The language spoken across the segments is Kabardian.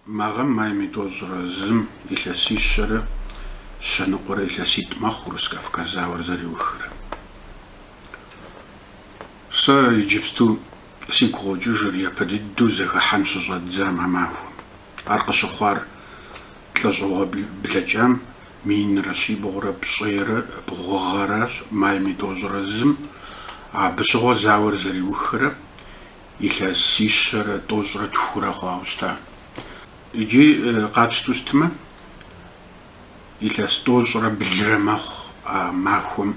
Мағам маймитозразым иласишшары шануқора иласит махурус Кавказа варзаривыхры. Са Египту сикоджи жирья падидду захахан шажадзам амаху. Арқашахвар тлажуға бладжам мин раши боғра пшайры боғараш маймитозразым абшуға завар заривыхры иласишшары тожра тхура хауста. Иди качествуστма илас тожра блрамах махум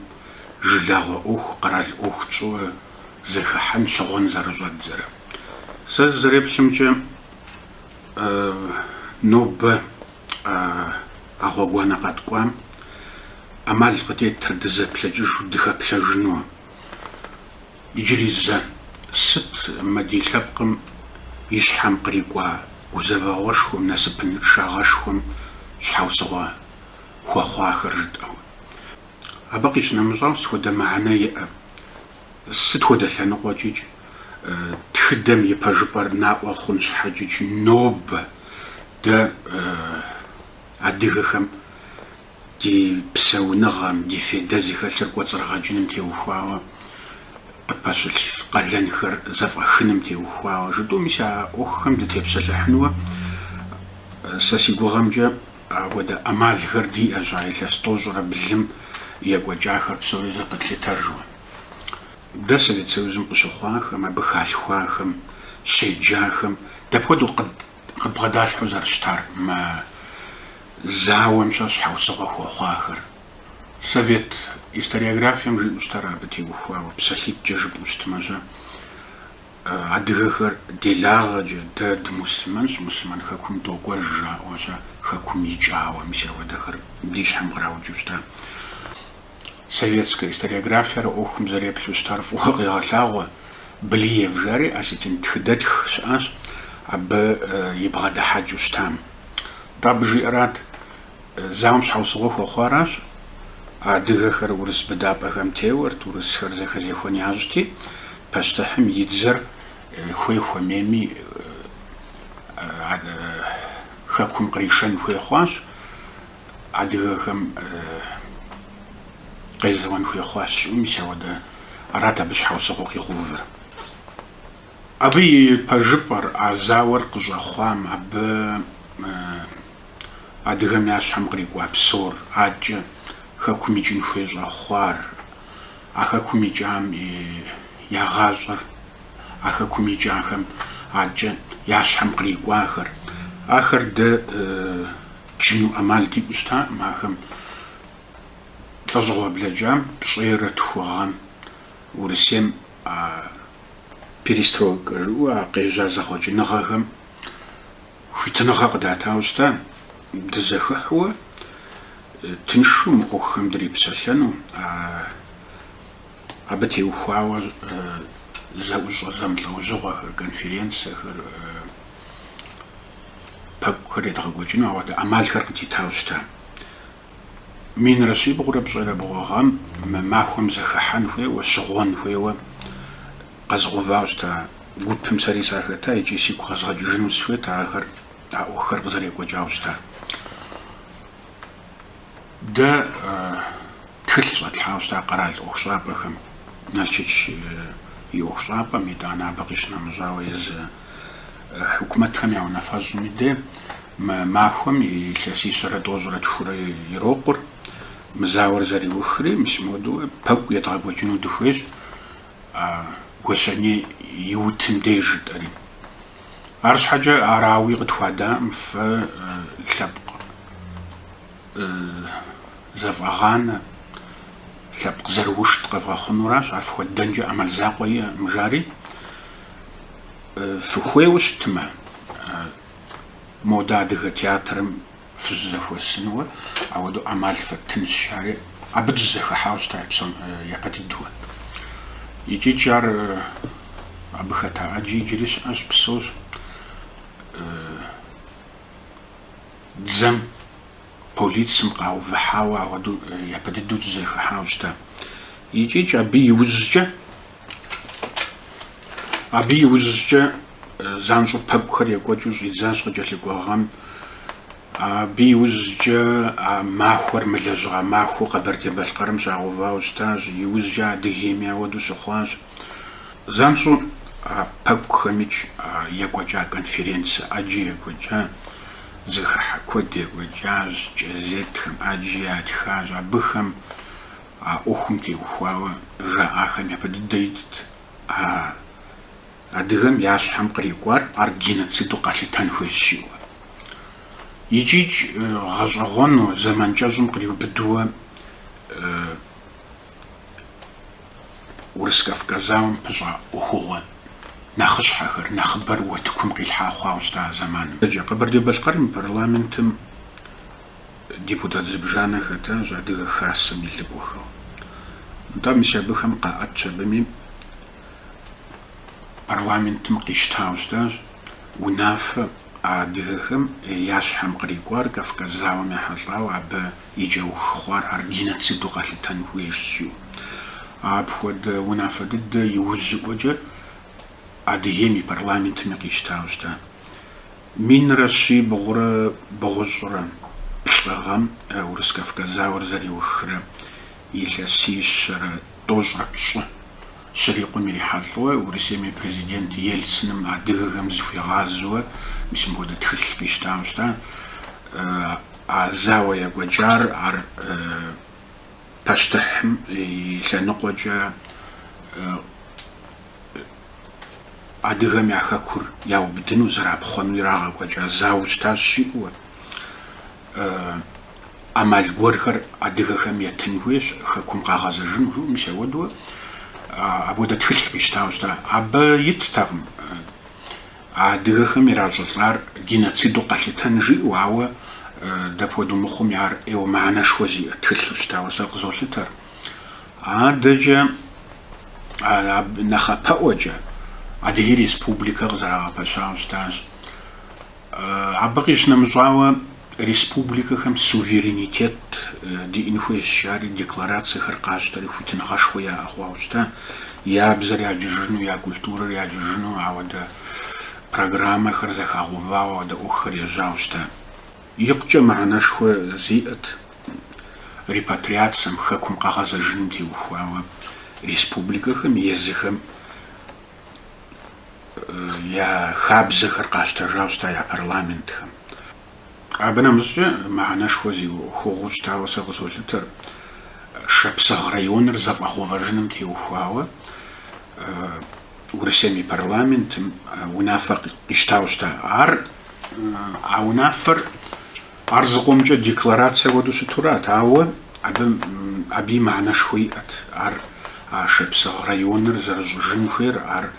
жилага ух қарал ухчу захахан шагон заражадзара. Саз зарепсимче нобба агогwana qatkwa amal qati trdzaplajju dikhaplajnu ijrizza sit madilabqam yishham qriqwa uzavawashhum nasipn shagashhum shhawswa khwakhird abaqish namjaws khoda maana ya sit khoda thanqwajij txdam yipajpar naqwa khunsh hajij nob da адыгэхэм ди псэуныгъэм ди федэ зыхэлъыр кӏуэцӏрыгъэкӏыным теухуауэ къыпэщылъ къалэнхэр зэфӏэхыным теухуауэ жыдум мис а ӏуэхухэм дытепсэлъыхьынуэ сэ си гугъэмкӏэ апхуэдэ ӏэмалхэр диӏэщ а илъэс тӏощӏрэ блым екӏуэкӏахэр псори зэпытлъытэжууэ. Дэ Совет Союзым къыщыхъуахэм, абы халъхуахэм, щеджахэм дапхуэдэу къыбгъэдалъхьэу зэрыщытар зауэм щхьэусыгъуэ хуэхъуахэр. Совет историографием жиӏэу щытар абы теухуауэ псэлъитӏкӏэ жыпӏэу щытмэщӏэ адыгэхэр делагъэкӏэ дэ дымусмэнщ, мусмэн хэкум докӏуэж жаӏуэщэ хэкум икӏауэ мис апхуэдэхэр ди щхьэм къраукӏыу щытар. Советская историографиер ӏуэхум зэреплъу щытар фӏыуэ къегъэлъагъуэ. Блиев жари осетин тхыдэтх щыӏэщ, абы ибгъэдыхьэкӏыу щытам. Абы жиӏэрат зауэм щхьэусыгъуэ хуэхъуаращ, адыгэхэр урыс быдапӏэхэм теуэрт, урысхэр зэхэзехуэн ящӏти, пащтыхьым и дзэр хуей хуэмейми хэкум къришэн хуей хъуащ, адыгэхэм къезэуэн хуей хъуащ щыӏэу мис ауэдэ арат абы щхьэусыгъуэ къигъэувыр. Абы и пэжыпӏэр а зауэр къыщӏэхъуам абы адыгэм я щхьэм кърикӏуа псор аджэ хэкум икӏын хуей щӏэхъуар, а хэкум икӏам ягъащӏэр, а хэкум икӏахэм аджэ я щхьэм кърикӏуахэр, ахэр дэ чыну ӏэмал диӏэу щытаӏым ахэм лӏэжьыгъуэ блэджам пщӏейрэ тхугъэм Урысейм перестройкэ жыӏэу а къежьа зэхъуэкӏыныгъэхэм хуитыныгъэ къыдатауэ щытэ, дызэхыхьуэ тыншу мы ӏуэхухэм дрипсэлъэну, абы теухуауэ зэӏущӏэ зэмылӏэужьыгъуэхэр, конференциехэр, пэгухэр едгъэкӏуэкӏыну ауэдэ ӏэмалхэр къыдитауэ щытэ. Минрэ щибгъурэ пщӏэрэ бгъуэгъэм мы махуэм зэхыхьэн хуейуэ, щыгъуэн хуейуэ къэзгъувауэ щытэ. Гупым сэри сахэта, икӏи сигу къэзгъэкӏыжыну сыхуейт ахэр а ӏуэхухэр къызэрекӏуэкӏауэ щытар. Дэ тхылъ щӏэтлъхьауэ щыта къэрал ӏуэхущӏапӏэхэм. Налшыч и ӏуэхущӏапӏэм итӏанэ абы къищынэмыщӏауэ езы хукумэтхэм я унафэщӏми де мы махуэм илъэсищэрэ тӏощӏрэ тхурэ ирокъур, мы зауэр зэриухри, мис мыуэду пэгу едгъэкӏуэкӏыну дыхуейщ, гуэщэней иутым деж жытӏэри. Арщхьэкӏэ арауи къытхуадаӏым фэ лъэпкъ зэфӏэгъанэ, лъэпкъ зэрыушт къэвгъэхъунуращ, ар фхуэдэнкӏэ ӏэмал закъуэ иӏэм жари, фыхуейуэ щытмэ модэ адыгэ театрым фыщызэхуэсынуэ, ауэдэу ӏэмал фэтынщ жари, абы дыщызэхыхьауэ щыта япэ дыдууэ. Икӏи ар абы хэта ӏэджи иджыри щыӏэщ, псощ. Дзэм полицэм къаувыхьауэ ауэдэу япэ дыдэу дыщызэхыхьауэ щыта. Икӏи абы иужькӏэ занщӏу пэгухэр екӏуэкӏыу щӏидзащ къыкӏэлъыкӏуэгъэм. Абы иужькӏэ махуэр мылэжьыгъэ махуэу Къэбэрдей-Балъкъэрым щагъэувауэ щытащ, иужькӏэ Адыгейми ауэдэу щыхъуащ. Занщӏэу пэгухэмикӏ екӏуэкӏа конференцие ӏэджи екӏуэкӏа, зыхыхьэ куэд екӏуэкӏащ, кӏэзетхэм ӏэджи ятхащ, абыхэм ӏуэхум теухуауэ жаӏахэм япэ дыдэ итт. Адыгэм я щхьэм кърикӏуар ар геноциду къэлъытэн хуейщ щиӏэу. Икӏиикӏ гъэщӏэгъуэну зэман кӏэщӏым къриубыдууэ Урыс-Кавказауэм пыщӏа ӏуэхугъуэ нэхъыщхьэхэр, нэхъыбэр уэтыкум къилъхьа хъуауэ щыта зэманым. Къэбэрдей-Балъкъэрым парламентым депутат зыбжанэ хэтащ, адыгэ хасэм и лъыкъуэхэу. НтӀэ мис абыхэм къаӏэтщ, абыми парламентым къищтауэ щытащ унафэ адыгэхэм я щхьэм кърикӏуар Кавказауэм ехьэлӏауэ абы икӏэух хъуар ар геноциду къэлъытэн хуейщ щиӏэу. Апхуэдэ унафэ дыдэ иужьыӏуэкӏэ Адыгейм и парламентым къищтауэ щыта. Минрэ щибгъурэ бгъущӏрэ лӏыгъэм Урыс-Кавказауэр зэриухрэ илъэсищэрэ тӏощӏрэ пщӏы щырикъум ирихьэлӏэуэ Урысейм и президент Ельциным адыгэхэм зыхуигъазэуэ мис мыпхуэдэ тхылъ къищтауэ щыта. Зауэ екӏуэкӏар ар пащтыхьым и лъэныкъуэкӏэ адыгэм я хэкур яубыдыну зэрапхъуэну ирагъэкӏуэкӏа зауэ щытащ щиӏэуэ. Ӏэмал гуэрхэр адыгэхэм етын хуейщ, хэкум къагъэзэжын хуейщ, мис ауэдууэ апхуэдэ тхылъ къищтауэ щыта. Абы иттэкъым адыгэхэм иращӏылӏар геноциду къэлъытэн жиӏэу, ауэ дапхуэдэу мыхъум ар ӏейуэ мыхьэнэшхуэ зиӏэ тхылъу щытауэ сэ къызолъытэр. Адэкӏэ нэхъапэӏуэкӏэ Адыгей Республикэ къызэрагъэпэщауэ щытащ. Абы къищынэмыщӏауэ республикэхэм суверенитет диӏэн хуейщ, ари декларациехэр къащтэри хуитыныгъэшхуэ яӏэ хъуауэ щыта. Я бзэр яджыжыну, я культурэр яджыжыну ауэдэ программэхэр зэхагъэувауэ, ауэдэ ӏуэхухэр ежьауэ щыта. Икъукӏэ мыхьэнэшхуэ зиӏэт репатриацием, хэкум къагъэзэжыным теухуауэ республикэхэм, езыхэм я хабзэхэр къащтэжауэ щыта я парламентхэм. Абы нэмыщӏкӏэ мыхьэнэшхуэ зиухуэгъуэу щытауэ сэ къызолъытэр Шапсыгъ районыр зэфӏэгъуэвэжыным теухуауэ Урысейм и парламентым унафэ къищтауэ щыта. А унафэр ар зыкъомчӏэ декларацие хуэдэу щытурат, ауэ абы и мыхьэнэшхуэ иӏэт. Ар Шапсыгъ районыр зэрыщӏыжын хуейр, ар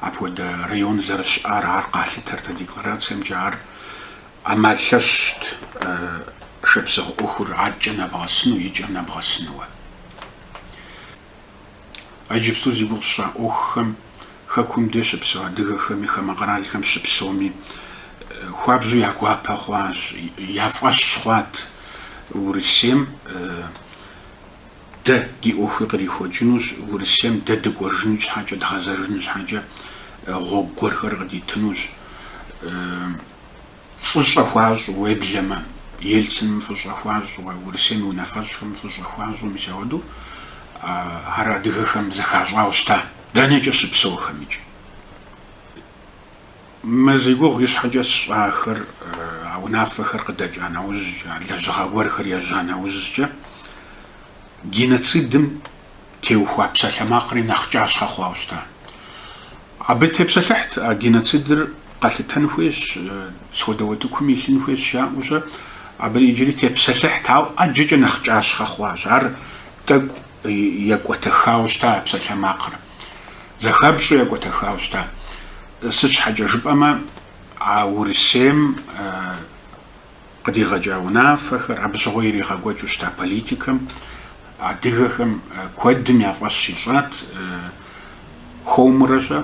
апхуэдэ район зэрыщыӏар ар къалъытэрт декларациемкӏэ, ар ӏэмал лъэщт Шапсыгъ ӏуэхур адкӏэ нэбгъэсыну, икӏэ нэбгъэсынууэ. Иджыпсту зи гугъу щыщӏа ӏуэхухэм хэкум дэ щыпсэу адыгэхэми хамэ къэралхэм щыпсэуми хуабжьу я гуапэ хъуащ, я фӏэщ хъуат Урысейм дэ ди ӏуэхуи кърихуэкӏынущ, Урысейм дэ дыкӏуэжын щхьэкӏэ, дгъэзэжын щхьэкӏэ гъуэгу гуэрхэр къыдитынущ. Фӏыщӏэ хуащӏу уеблэмэ, Ельциным фӏыщӏэ хуащӏу, Урысейм и унафэщӏхэм фӏыщӏэ хуащӏу, мис ауэдэу ар адыгэхэм зэхащӏауэ щыта. Дэнэкӏэ щыпсэухэмкӏэ. Мы зи гугъу и щхьэкӏэ сщӏахэр унафэхэр къыдэкӏа нэужькӏэ, лэжьыгъэ гуэрхэр ежьа нэужькӏэ, геноцидым теухуа псалъэмакъри нэхъ кӏащхъэ хъуауэ щыта. Абы тепсэлъыхьт, геноцидыр къэлъытэн хуейщ, схуэдэ уэтыкум илъын хуейщ жаӏэущӏэ, абы иджыри тепсэлъыхьт, ауэ ӏэджэкӏэ нэхъ кӏащхъэ хъуащ. Ар тӏэкӏу екӏуэтэхауэ щыта псалъэмакъыр. Зэхэпщӏу екӏуэтэхауэ щыта. Сыт щхьэкӏэ жыпӏэмэ, Урысейм къыдигъэкӏа унафэхэр, абы щыгъуэ иригъэкӏуэкӏыу щыта политикэм, адыгэхэм куэдым я фӏэщ ищӏат, хуэмурэ-щэ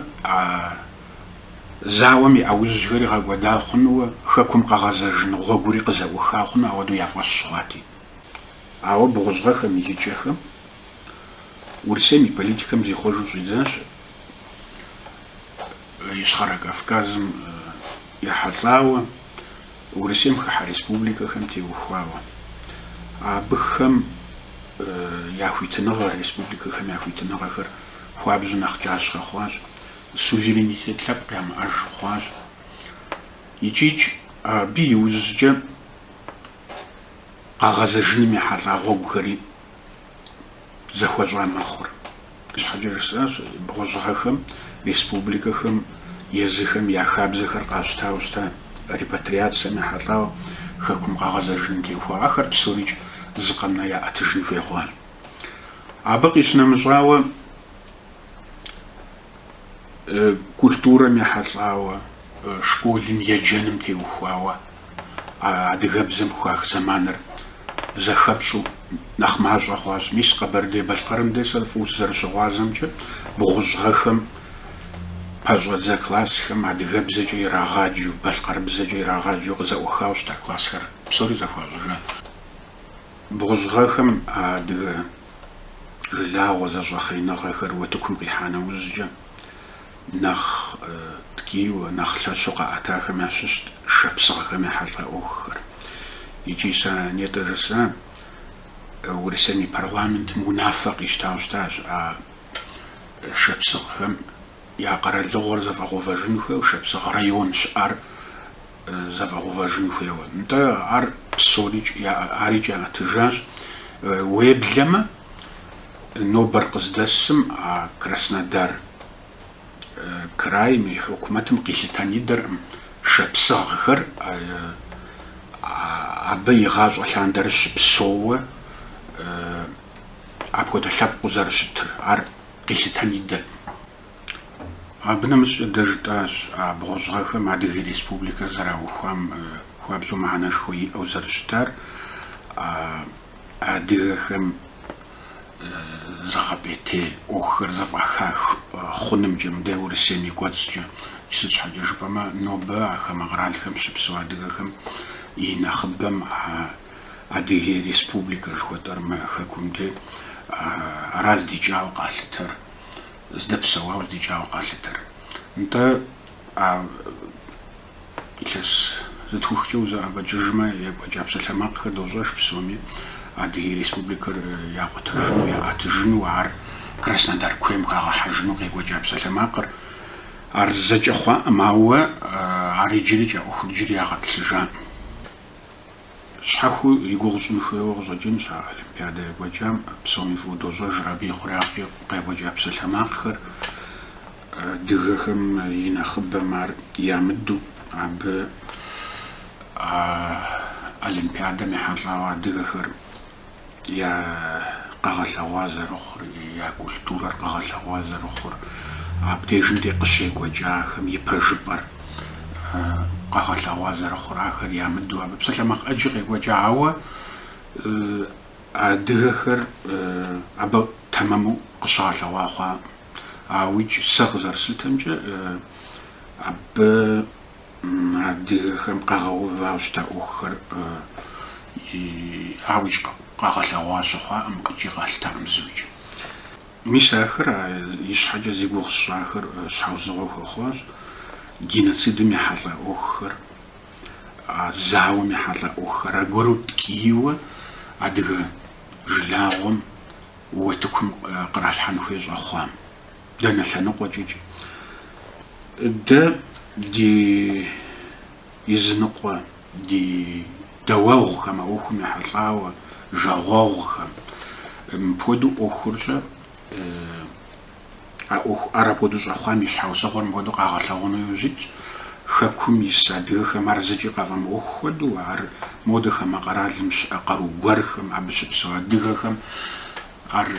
зауэм и ӏэужьхэри гъэкӏуэда хъунууэ, хэкум къэгъэзэжын гъуэгури къызэӏуха хъуну ауэдэу я фӏэщ хъуати. Ауэ бгъущӏгъэхэм икӏэхэм Урысейм и политикэм зихъуэжу щӏидзащ Ишхара Кавказым яхьэлӏауэ Урысейм хыхьэ республикэхэм теухуауэ. Абыхэм яхуитыныгъэ республикэхэм яхуитыныгъэхэр хуабжьу нэхъ кӏащхъэ хъуащ. Суверенитет лъэпкъ ямыӏэж хъуащ. Икӏиикӏ абы иужькӏэ къагъэзэжыным ехьэлӏа гъуэгухэри зэхуэщӏа мэхъур. Щхьэкӏэ жысӏащ, бгъущӏыгъэхэм, республикэхэм, езыхэм я хабзэхэр къащтауэ щыта репатриацием ехьэлӏауэ хэкум къагъэзэжын теухуа. Ахэр псорикӏ зыкъэмэ яӏэтыжын хуей хъуащ. Абы къищынэмыщӏауэ культурэм ехьэлӏауэ, школым, еджэным теухуауэ адыгэбзэм хуах зэманыр зэхэпщӏу нэхъ мащӏэ хъуащ. Мис Къэбэрдей-Балъкъэрым дей сэ фӏыуэ сызэрыщыгъуазэмкӏэ бгъущӏыгъэхэм, пэщӏэдзэ классхэм адыгэбзэкӏэ ирагъаджэу, балъкъэрыбзэкӏэ ирагъаджэу къызэӏуэхауэ щыта классхэр псори зэхуащӏыжащ. Бгъущӏыгъэхэм адыгэ жылагъуэ зэщӏэхъеиныгъэхэр уэтыкум къихьа нэужькӏэ нэхъ ткӏийуэ, нэхъ лъэщу къаӏэтахэм ящыщт шапсыгъхэм ехьэлӏа ӏуэхухэр. Икӏи сэ нетӏэ жысӏа Урысейм и парламентым унафэ къищтауэ щытащ шапсыгъхэм я къэралыгъуэр зэфӏэгъувэжын хуейуэ, шапсыгъ район щыӏэр зэфӏэгъувэжын хуейуэ. НтӀэ ар псорикӏ яӏэтыжащ. Уеблэмэ нобэр къыздэсым Краснодар крайм и хукумэтым къилъытэн идэркъым шапсыгъхэр абы игъащӏэ лъандэрэ щыпсэууэ апхуэдэ лъэпкъыу зэрыщытыр, ар къилъытэн идэркъым. Абы нэмыщӏкӏэ дэ жытӏащ бгъущӏыгъэхэм Адыгэ Республикэ зэраухуам хуабжьу мыхьэнэшхуэ иӏэу зэрыщытар адыгэхэм зэгъэпӏейтей ӏуэхухэр зэфӏэхах хъунымкӏэ мыдэ Урысейм и кӏуэцӏкӏэ. Сыт щхьэкӏэ жыпӏэмэ, нобэ а хамэ къэралхэм щыпсэу адыгэхэм и нэхъыбэм Адыгэ Республикэ жыхуэтӏэр хэкум де аращ здикӏауэ къалъытэр, здэпсэуауэ здикӏауэ къалъытэр. НтӀэ илъэс зытхухкӏэ узэӏэбэкӏыжмэ, екӏуэкӏа псалъэмакъхэр дощӏэж псоми Адыгэ Республикэр яӏуэтыжыну, яӏэтыжыну, ар Краснодар куейм хагъэхьэжыну къекӏуэкӏа псалъэмакъыр. Ар зэкӏэ хъуаӏым, ауэ ар иджыри кӏэӏухур иджыри ягъэтӏылъыжа. Щхьэхуи и гугъу щӏын хуейуэ къыщӏэкӏынщ а Олимпиадэ екӏуэкӏам, псоми фӏыуэ дощӏэж абы и хъуракъкӏэ къекӏуэкӏа псалъэмакъхэр. Дыгэхэм и нэхъыбэм ар ямыду абы Олимпиадэм ехьэлӏауэ адыгэхэр я къэгъэлъэгъуа зэрыхъур, я культурэр къэгъэлъэгъуа зэрыхъур, абдежым де къыщекӏуэкӏахэм и пэжыпӏэр къэгъэлъэгъуа зэрыхъур, ахэр ямыду абы псалъэмакъ ӏэджи къекӏуэкӏа, ауэ адыгэхэр абы тэмэму къыщагъэлъэгъуа хъуа. Ауичӏ сэ къызэрысылъытэмкӏэ абы адыгэхэм къагъэувауэ щыта ӏуэхухэр ауичӏ къагъэлъэгъуа щыхъуаӏым икӏи къалъытэкъым зыуичӏ. Мис ахэр и щхьэкӏэ зи гугъу сщӏахэр щхьэусыгъуэ хуэхъуащ. Геноцидым ехьэлӏа ӏуэхухэр, зауэм ехьэлӏа ӏуэхухэр аргуэру ткӏийуэ адыгэ жылагъуэм уэтыкум къралъхьэн хуей щӏэхъуам. Дэнэ лъэныкъуэкӏэкӏ. Дэ ди языныкъуэ, ди дэуэгъухэм, а ӏуэхум ехьэлӏауэ жагъуэгъухэм, мыпхуэдэу ӏуэхурщӏэ ар апхуэдэу щӏэхъуам и щхьэусыгъуэр мыпхуэдэу къагъэлъэгъуэну йожьыкӏ. Хэкум ис адыгэхэм ар зэкӏи къэфӏэмыӏуэху хуэдэу, ар модэм хамэ къэралым щыӏэ къару гуэрхэм, абы щыпсэу адыгэхэм ар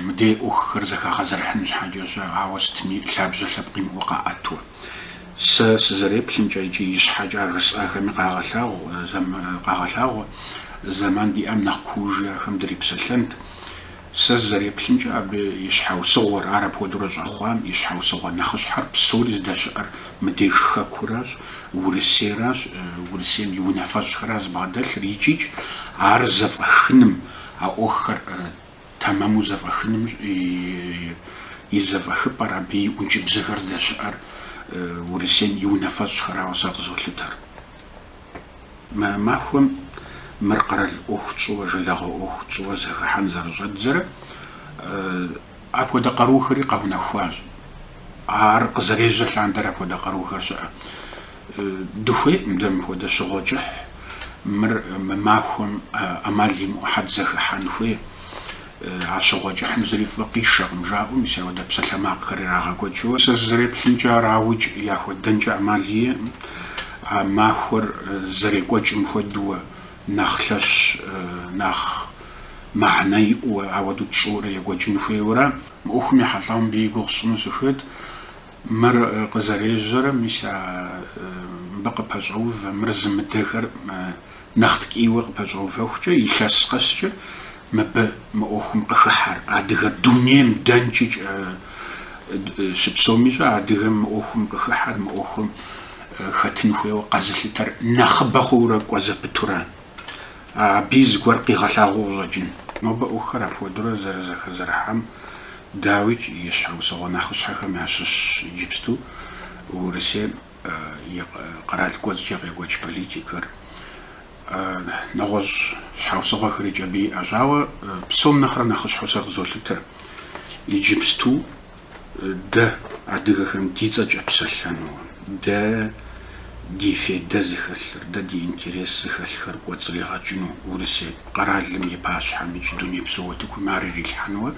мыдей ӏуэхухэр зэхагъэзэрыхьын щхьэкӏэщӏэ, ауэ сытми лъабжьэ лъэпкъимыӏуэ къаӏэтуэ. Сэ сызэреплъымкӏэ икӏи и щхьэкӏэ жысӏахэми къагъэлъагъуэ, зэман диӏэм нэхъ куужи ахэм дрипсэлъэнт. Сэ зызэреплъымкӏэ абы и щхьэусыгъуэр, ар апхуэдэурэ щӏэхъуам и щхьэусыгъуэ нэхъыщхьэр псори здэщыӏэр мыдеж хэкуращ, Урысейращ, Урысейм и унафэщӏхэра збгъэдэлъыр. Икӏиикӏ ар зэфӏэхыным, а ӏуэхухэр тэмэму зэфӏэхыным изэфӏэхыпӏэр абы и ӏункӏыбзэхэр здэщыӏэр Урысейм и унафэщӏхэрауэ сэ къызолъытэр. Махуэм мыр къэрал ӏуэху тщӏыуэ, жылэгъуэ ӏуэху тщӏыуэ зэхыхьэн зэрыщӏэдзэрэ апхуэдэ къаруухэри къэунэхуащ. Ар къызэрежьэ лъандэр апхуэдэ къарухэр щыӏэ. Дыхуейӏым дэ мыпхуэдэ щыгъуэкӏыхь мыр махуэм ӏэмал имыӏэу хьэд зэхыхьэн хуей. А щыгъуэкӏыхьым зыри фӏы къишэкъым жаӏэу, мис ауэдэ псалъэмакъхэр ирагъэкӏуэкӏыу. Сэ зэреплъымкӏэ араукӏ яхуэдэнкӏэ ӏэмал иӏэм. А махуэр зэрекӏуэкӏым хуэдэуэ нэхъ лъэщ, нэхъ махьэнэ иӏуэ, ауэдэу тщӏыуэрэ екӏуэкӏын хуейуэрэ. Мы ӏуэхум ехьэлӏэу мыбы и гугъу сщӏыну сыхуейт. Мыр къызэрежьэрэ, мис мыбы къыпэщӏэувэ, мыр зымыдэхэр нэхъ ткӏийуэ къыпэщӏэувэхукӏэ, илъэс къэскӏэ мыбы мы ӏуэхум къыхыхьэр. Адыгэр дунейм дэнкӏи щыпсэуми щӏэ, адыгэм мы ӏуэхум къыхыхьэр, мы ӏуэхум хэтын хуейуэ къэзылъытэр нэхъыбэ хъууэрэ кӏуэзэпытурэ. Абы зыгуэр къигъэлъагъуу щӏэкӏын. Нобэ ӏуэхухэр апхуэдэурэ зэрызэхэзэрыхьэм дауи и щхьэусыгъуэ нэхъыщхьэхэм ящыщ иджыпсту Урысейм и къэрал кӏуэцӏкӏэ къекӏуэкӏ политикэр. Нэгъуэщӏ щхьэусыгъуэхэри абы иӏэщ, ауэ псом нэхърэ нэхъыщхьэу сэ къызолъытэ. Иджыпсту дэ адыгэхэм ди цӏэкӏэ псэлъэнуэ, дэ ди фейдэ зыхэлъыр, дэ ди интерес зыхэлъхэр кӏуэцӏригъэкӏыну Урысей къэралым и пащхьэм икӏи дуней псыуэ тыкум ар ирилъхьэнуэ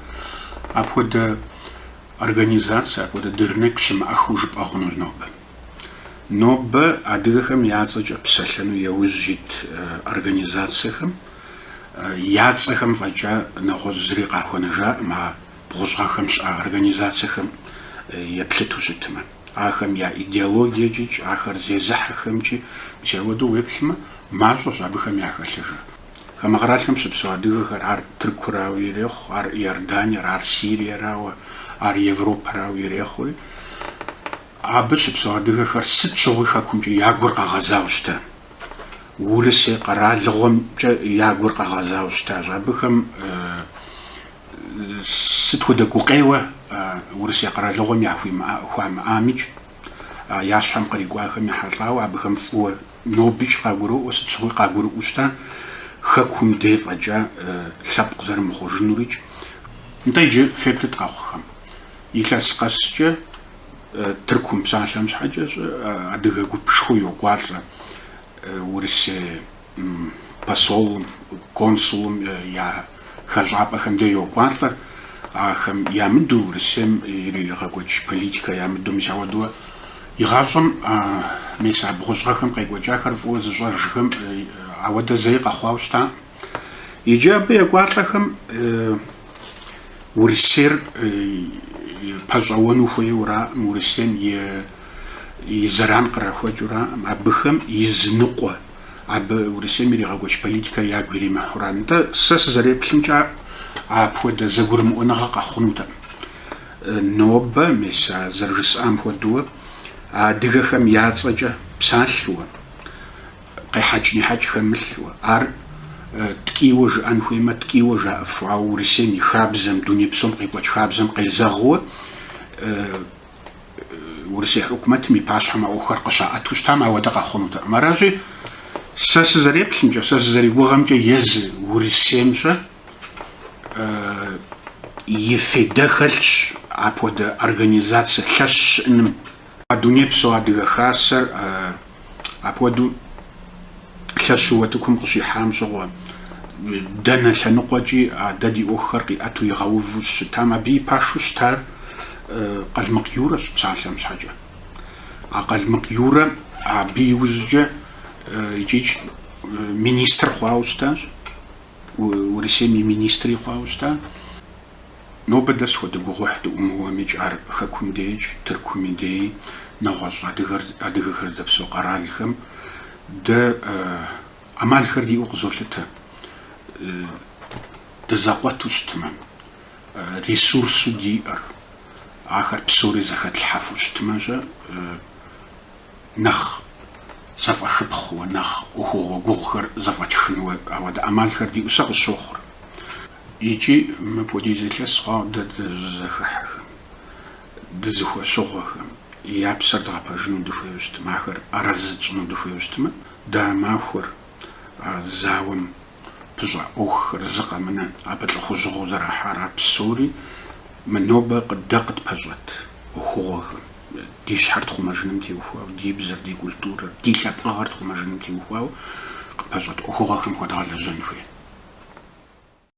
апхуэдэ организацие, апхуэдэ дырнэкӏ щымыӏэхыу жыпӏэ хъунущ нобэ. Нобэ адыгэхэм я цӏэкӏэ псэлъэну яужь ит организациехэм я цӏэхэм фӏэкӏа нэгъуэщӏ зыри къахуэнэжаӏым а бгъущӏгъэхэм щыӏа организациехэм еплъыту щытмэ. Ахэм я идеологиекӏи, ахэр зезыхьэхэмкӏи, мис ауэдэу уеплъмэ, мащӏэщ абыхэм яхэлъыжыр. Хамэ къэралхэм щыпсэу адыгэхэр ар Тыркурауэ ирехъу, ар Иорданиер, ар Сириерауэ, ар Европэрауэ ирехъури, абы щыпсэу адыгэхэр сыт щыгъуи хэкумкӏэ я гур къэгъэзауэ щытэ. Урысей къэралыгъуэмкӏэ я гур къэгъэзауэ щытащ. Абыхэм сыт хуэдэ гукъеуэ Урысей къэралыгъуэм яхуамыӏамикӏ, я щхьэм кърикӏуахэм ехьэлӏауэ абыхэм фӏыуэ нобичӏ къагурыӏуэ, сыт щыгъуи къагурыӏуэу щытэ, хэкум дей фӏэкӏа лъэпкъ зэрымыхъужынуричӏ. Нтӏэ иджы феплъыт къэхъухэм. Илъэс къэскӏэ Тыркум псалъэм щхьэкӏэ адыгэ гупышхуэ йокӏуалӏэ Урысей посолым, консулым я хэщӏапӏэхэм дей йокӏуалӏэр, ахэм ямыдэу Урысейм иригъэкӏуэкӏ политикэ ямыдэу, мис ауэдэу игъащӏэм мис а бгъущӏгъэхэм къекӏуэкӏахэр фӏыуэ зыщӏэр жыгым ауэдэ зэи къэхъуауэ щыта. Иджы абы екӏуалӏэхэм Урысейр пэщӏэуэну хуейуэраӏым, Урысейм и зэран кърахуэкӏыураӏым, абыхэм изыныкъуэ, абы Урысейм иригъэкӏуэкӏ политикэ ягу иримыхьурэ. Нтӏэ сэ сызэреплъымкӏэ апхуэдэ зэгурымыӏуэныгъэ къэхъунутэкъым. Нобэ мис зэрыжысӏам хуэдэуэ адыгэхэм я цӏэкӏэ псалъэуэ, къехьэкӏ-нихьэкӏ хэмылъуэ, ар ткӏийуэ жыӏэн хуеймэ, ткӏийуэ жаӏэфу, ауэ Урысейм и хабзэм, дуней псом къекӏуэкӏ хабзэм къезэгъуэ Урысей хыкъумэтым и пащхьэм а ӏуэхухэр къыщаӏэту щытам, ауэдэ къэхъунутэкъым. Аращи, сэ сызэреплъымкӏэ, сэ сызэригугъэмкӏэ езы Урысейм щӏэ и фейдэ хэлъщ апхуэдэ организацие лъэщ щыӏэным. Дуней псо адыгэ хасэр апхуэдэу лъэщ щыуэ тыкум къыщихьам щыгъуэ дэнэ лъэныкъуэкӏи дэ ди ӏуэхухэр къиӏэту игъэуву щытам, абы и пэшу щытар Къалмыкъ Юрэщ псалъэм щхьэкӏэ. А Къалмыкъ Юрэ абы иужькӏэ икӏи министр хъуауэ щытащ, Урысейм и министри хъуауэ щыта. Нобэ дэ схуэдэгугъухь дыӏумыуэмикӏ, ар хэкум дейкӏ, Тыркуми дей, нэгъуэщӏ адыгэхэр зэпсэу къэралхэм дэ ӏэмалхэр диӏэу къызолъытэ. Дызэкъуэту щытмэ, ресурсу диӏэр, ахэр псори зэхэтлъхьэфу щытмэщӏэ, нэхъ зэфӏэхыпхъуэ, нэхъ ӏуэхугъуэ гугъухэр зэфӏэтхынуэ ауэдэ ӏэмалхэр диӏэу сэ къысщохъур. Икӏи мыпхуэдиз илъэс хъуауэ дэ зэхыхьэхэм. дызыхуэщыгъуэхэм я псэр дгъэпэжыну дыхуейщтым, ахэр арэзытщӏыну дыхуейщтымэ, дамахуэр зауэм пыщӏа ӏуэхухэр зыкъэмынэн, абы лӏыхъужьыгъуэу зэрахьар ар псори мы нобэ дэ къытпэщӏэт ӏуэхугъуэхэм, ди щхьэр тхъумэжыным теухуауэ, ди бзэр, ди культурэр, ди лъэпкъыгъэр тхъумэжыным теухуауэ къыпэщӏэт ӏуэхугъуэхэм хуэдгъэлэжьэн хуей.